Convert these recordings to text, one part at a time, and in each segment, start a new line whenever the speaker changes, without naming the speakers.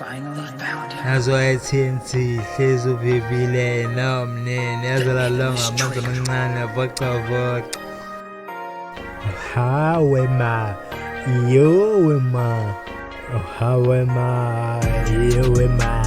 Finally found him.
Nazo i-TNT hlezi uvivile nomnene yazalalonga amanzi amancane avocavoca. Hawe ma, yowe ma, hawe ma, yowe ma.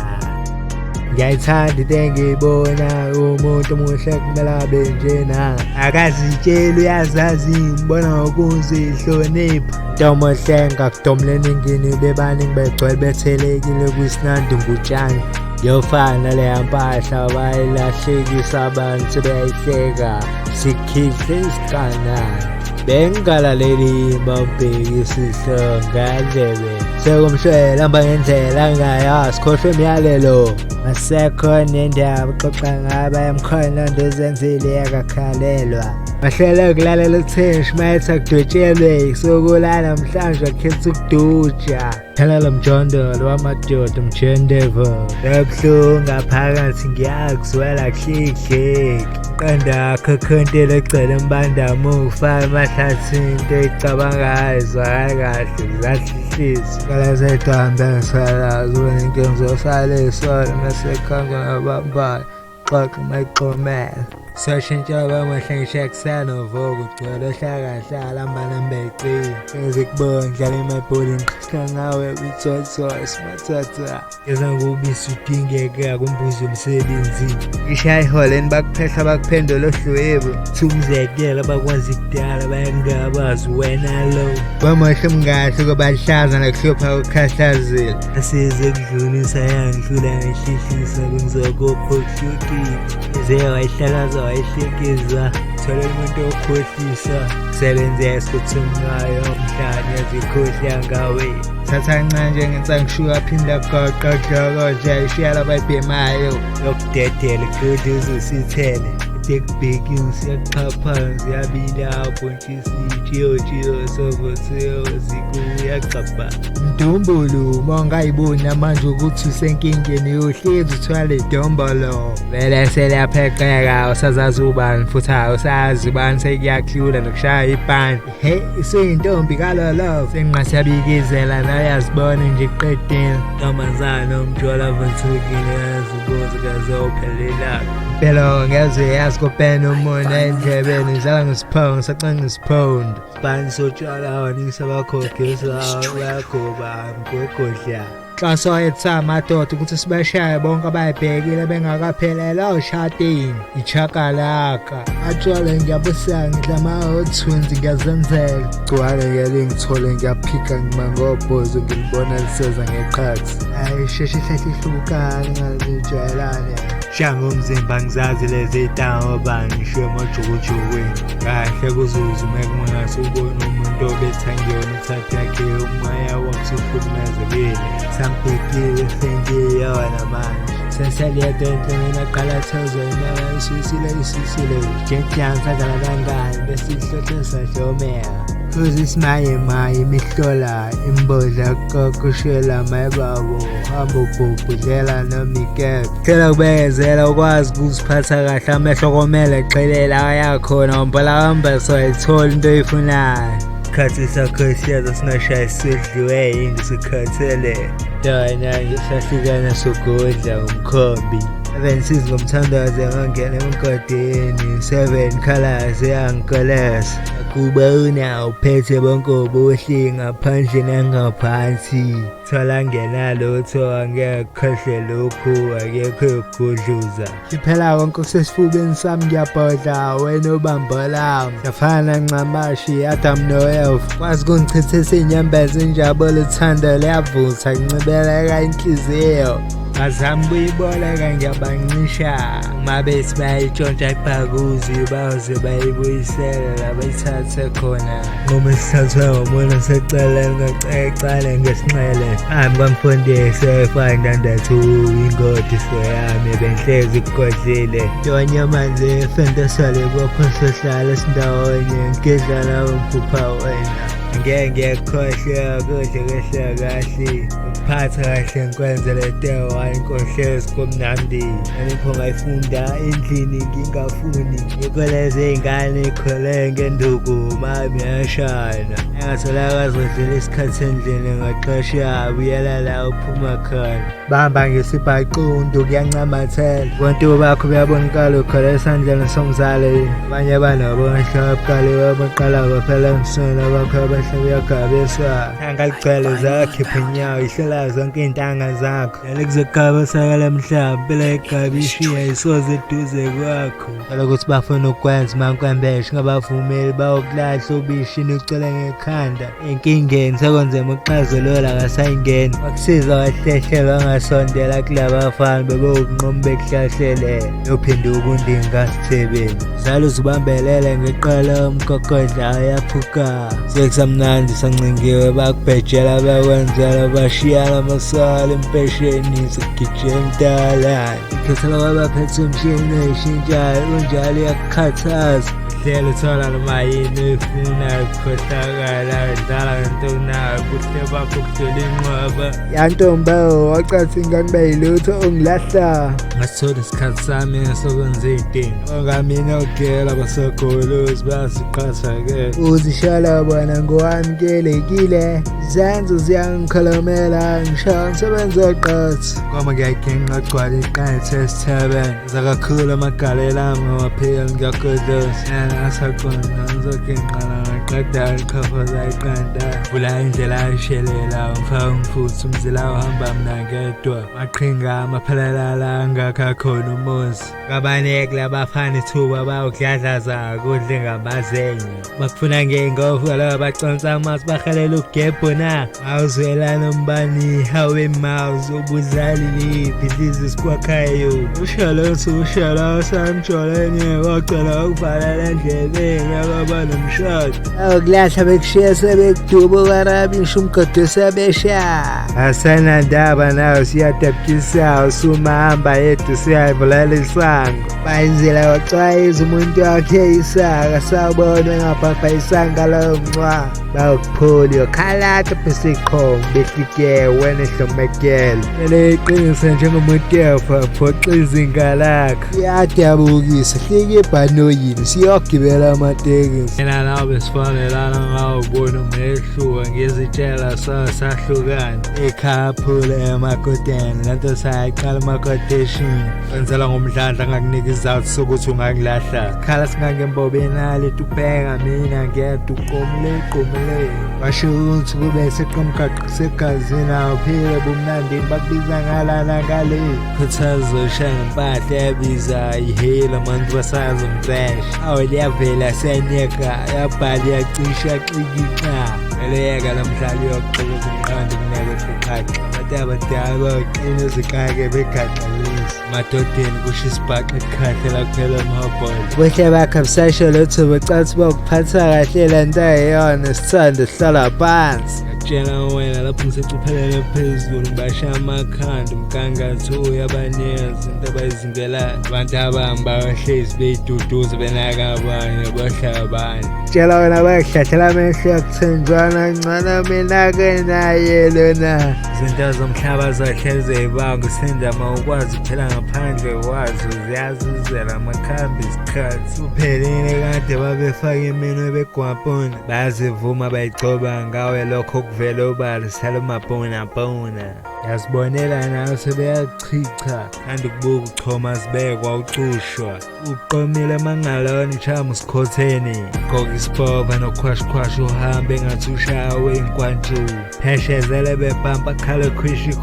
Ngiyayithanda into engiyibona umuntu omuhle kumele abe njena. Akazitsheli uyazazi ngibona ngokuzihlonipha. Ntomo hle ngakudomle ningini bebaningi begcwele bethelekile kwisinandungutshane. Yofana leya mpahla bayilahlekisa abantu beyayihleka sikhihle isikanana. Bengalaleli babhekisisa ngandlebe sekumshwela hamba ngendlela angayazi khohlwe imiyalelo asekho nendaba xoxa ngaba yamkhona ndozenzile yakakhalelwa bahlele ukulalela uthenshi mayethe akudwetshelwe sokulala namhlanje akhetha ukuduja thalela mjondolo wamadoda umjendevo ebuhlungu ngaphakathi ngiyakuzwela kuhlihleki qanda akhokhonto lecele mbandamo ufaka emahlathini into eyicabangayo izwakale kahle zahlihlizi kalazethambe ngisalazi ubona inkinga zosala isolo mesekhanga nabambayo xoxa mayixomela soshintsha bamuhle ngishekisana novuka ugcwele ohlakahlala ambala mbecile ngizikubona ngidlala emabholi ngiqhishika ngawe kwithotho simathatha ngeza ngubisi udingeka kumbuzo umsebenzi ishaya iholeni bakuphehla bakuphendula ohlwebo thumzekela bakwazi kudala bayangabazi wena lo bamuhle mngahle kwabahlaza nakuhlupha ukukhahlazela asize kudlulisa yangihlula ngihlihlisa bengizokopha okuhlukile ize wayihlalaza wayihlekeza thola umuntu okhohlisa kusebenza esikuthungayo umhlane yazikhohla ngawe thatha kancane njengensangishuka phinda goqa dlokoja ishiyala abayibhemayo yokudedela kude uzusithele tekubhekini siyaqhapha ziyabila bontshisijiyojiyo sovothiyo zikuyaqapha mdumbulu mongayiboni manje ukuthi usenkingeni yohlezi uthwale idombolo vele seliyapheqeka usazazi ubani futhi awusazi ubani sekuyakhula nokushaya ibhani he isuyintombi kalolo sengingasiyabikizela nayazibona nje qedile ntombazana umjola vonthukile yazibuza kazophelela phela ngeze yazi kopena umona endlebeni ngizala ngisiphongo ngisacanga ngisiphondo bani sotshala wanisa bakhogeza bayagoba mgogodla xa soyetha amadoda ukuthi sibashaye bonke abayibhekile bengakaphelela oshadini ichakalaka atshwale ngiyabusanga ngidla ama-hotwins ngiyazenzela gcwale ngiyale ngithole ngiyaphika ngimangobhozo ngilibona liseza ngeqhathi hayi sheshe ihlahlihlukane ngazijwayelane shangomzimba ngizazi lezi tawo bangisho emajukujukwini kahle kuzuzu mekungase ubone umuntu obethangiyona uthatha yakhe umoya wamsufudumezekile sampekile sengiyona manje seseliyadonhle mina qala thozweni isisile njenhlansa kalalangani besihlohlo sahlomela kuze simaye imihlola imbodla kokushela mayebabo hamba ubhubhudlela nomikeke cela kubekezela ukwazi ukuziphatha kahle amehlo komele xelela ayakhona wambala hamba soyithola into oyifunayo khathi sakho siyaza singashaya sidliwe yini sikhathele dana ngisahlukana sogodla umkhombi 7 seasons ngomthandazo ngangena emgodini 7 colors yangikolesa kuba unawo uphethe bonke ubuhle ngaphandle nangaphansi thola ngenalutho angekhohle lokhu akekho ukudluza iphela konke kusesifubeni sami ngiyabhodla wena ubambola safana ncamashi Adam noEva kwazi kungichithisa inyembezi injabulo uthando liyavutha ncibeleka inhliziyo azami kuyiboleka ngiyabancisha mabethi bayitshontsha ibhakuzi baze bayibuyisela la bayithathe khona ngoma esithathwe ngomona seceleni ngacecale ngesinxele hamba kwamfundisi efanda ndathu ingodi soyami benhlezi kugodlile ntonya manje efendesale bophosohlala esindawonye ngidlala umphupha wena Ngeke ngiyakhohlwa kuhle kahle ukuphatha kahle ngikwenzele tewa inkohliso kumnandi anipho ngayifunda endlini ngingafuni ngikoleze ingane khole ngenduku mami yashana engatholakala zodlela isikhathi endlini ngaqasha buyela la uphuma khona bamba ngesibhaqundu kuyancamathela konke bakho buyabonakala ukhola esandleni somzali abanye banabonhlabukale abaqala baphela msona bakho abahlaba yakhabesa angalicela zakhipha inyawo ihlela zonke intanga zakho lekuzogaba sakala mhlaba phela egabishiya isoze eduze kwakho ukuthi bafuna ukwenza mankwembeshe ngabavumeli bayokulahla ubishini ucela ngekhanda enkingeni sekwenzema ukuxazulula akasayingeni bakusiza wahlehlelwa wangasondela kulaba bafana bebewukunqoma bekuhlahlele yophinduka undinga sithebeni zalo uzibambelele ngeqala umgogodla ayaphuka sekusamnandi sancingiwe bakubhejela bekwenzela bashiyana amasala empesheni sekugijela emdalane ikhethela kwabaphethe umshini oyishintshayo unjalo iyakukhathaza hlelo thola noma yini uyifuna ukukhohlakala dlala ngento unayo kuhle bakho kudela inqwaba yantomba wacathi ingane yilutho ongilahla ngasithola isikhathi sami sokwenza izinto ongamina ogela basogolozi basiqhatha-ke uzishala bona ngowamukelekile zenzo ziyangikholomela ngishaya umsebenzi oqathi koma ngiyayiginqa gcwala iqathe esithabeni zakakhulu amagalela ami ngawaphela ngiyagodlosa asaqonda ngizoginqana ngaqeda iqhafaza iqanda vula indlela ayishelela ngifaka umfutho umzila uhamba mina ngedwa maqhinga amaphelela angakakhona umuzi kabaneke labafana ithuba bayokudladlaza kudle ngamazenye bakufuna ngey'ngofu laba baconsa amasi bahalela ugebho na awuzwelana umbani hawe mouth ubudlali liphi dlizi sikwakhayo ushala samjolene wacela ukuvalela endlebeni akaba nomshado awokulahla bekushiya sebekuduba ukarabi ngisho umgodo sebesha asanandaba nayo siyadabukisa usumahamba yedwa siyayivulala isango bayenzela wacwayiza umuntu wakhe isaka sawubona ngapapha isanga layo mncwa bayokuphola yokhalata phesiqhongo behlikewe nehlomekele eleqinisa njengomutefa phoxa izinga lakho iyadabukisa hlike ibhanoyini siyogibela amatekisi yena nawo besifanelana ngawubona umehluka ngizitshela sahlukana ekhaphula emakoteni lento sayaqala amakoteshini kwenzela ngomdlandla ngakunika isizathu sokuthi ungakulahla khala singangembobeni alethi ubheka mina ngedwa uqomule basho ukuthi kube seqomgaqo segazini awuphile bumnandini bakubiza ngalana ngale khuthazo shaya impahla yabiza ihela abantu basazi umcesha awu liyavela senyeka yabhali yacisha xikixa eleyeka namhlanje yokuxokoza umqondo kuneke siqhaqa abantu abadala baqina ziqake begaxalisa madodeni kusho isibhaqa ekukhahlela kuphela amahobhola kuhle bakho abusasho lutho becathi bawukuphatha kahle le nto eyona sithando sihlala phansi tshela wena lapho ngisecuphelele phezulu ngibasha amakhanda umgangatho uyabaneza into abayizingelayo abantu abahamba bahlezi beyiduduza benaka abanye bahlala abanye tshela wena bayihlahlela amehlo yakuthenjwana ncane mina-ke naye lona izinto zomhlaba zohlezi zeyibanga usendama ukwazi kuphela ngaphandle kwazo ziyazuzela amakhambi isikhathi uphelile kade babefaka iminwe begwapona bayazivuma bayigcoba ngawe lokho kuvele ubala sithela umabhona yazibonela nayo sebeyachicha kanti kubuka uchoma sibekwa ucushwa uqomile mangalona ichama usikhotheni gqoka isibopha nokhwashkhwash uhambe ngathi ushawe inkwantshu pheshezele bebhampa khale khwishi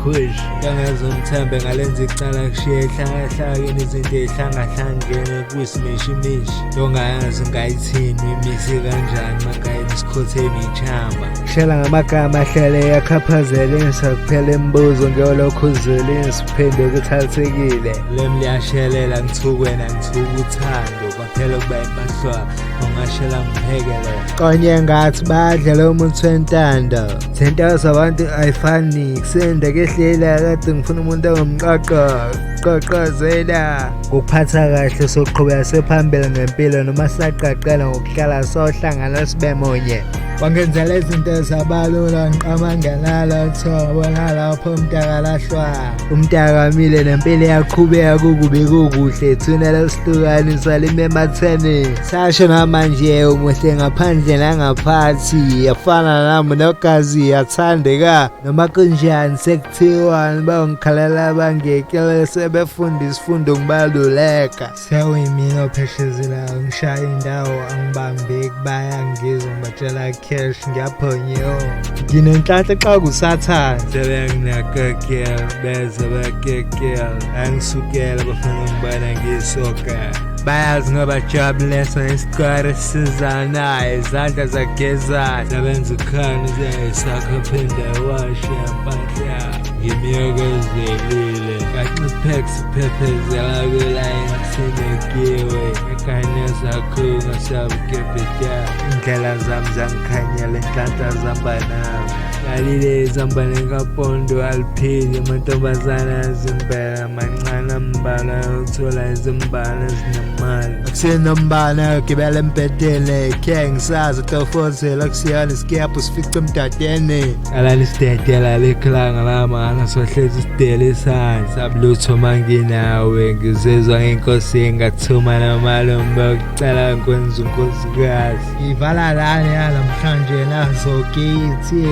kangezomthembe ngalenza icala kushiye ehlakahlakeni izinto ey'hlangahlangene kuyisimishimishi ongayazi ngayithini imisi kanjani mangayeni isikhotheni ichamba kushela ngamagama ahlele yakhaphazela kuphela imibuzo ngeyolokhu uzulisa uphinde kuthathekile lem liyashelela ngithukwena ngithuka uthando kwaphela ukuba impahlwa ongashela ngiphekele konye ngathi badlela umuntu wentando zinto zabantu ayifani kusenda kehlela kade ngifuna umuntu ongumqoqozela ukuphatha kahle soqhubeka sephambili ngempilo noma saqaqela ngokuhlala sohlangana sibe munye wangenzela izinto zabalula ngiqamangelala thobona lapho umntaka lahlwa umntaka mile nempilo yaqhubeka kukubi kukuhle thina lesihlukanisa limematheni sasho namanje umuhle ngaphandle nangaphansi yafana nami nogazi yathandeka noma kunjani sekuthiwa bangikhalela bangekele sebefunda isifundo ngibaluleka sewuyimina opheshezela ngishaya indawo angibambe kubaya ngizwa ngibatshela cash ngiyaphonyo nginenhlanhla xa kusathana sebenginakekela beze bekekela angisukela bafuna ngibana ngisoka bayazi ngoba jabulesa isikore sizanayo izandla zagezana sebenza ukhani zesakho phinde washe mpahla ngimiyokozelile kanciphex phephezela kulayini sinekiwe ekhanya zakho ngasabukepeta indlela zami zangikhanyela inhlanhla zambanami lalile zambane kapondo aliphili amantombazana zimbela mancane ambala uthola izimbala ezinemali akusenambala gibela empedele khe ngisazi utofozela kusiyana isikephu sifice emdadeni alani isidedela likhilanga lamana sohlezi isidele isandla sabulutho manginawe ngizezwa ngenkosi engathuma namalombe okucela ngikwenza unkosikazi ivala lana namhlanje nazo kithi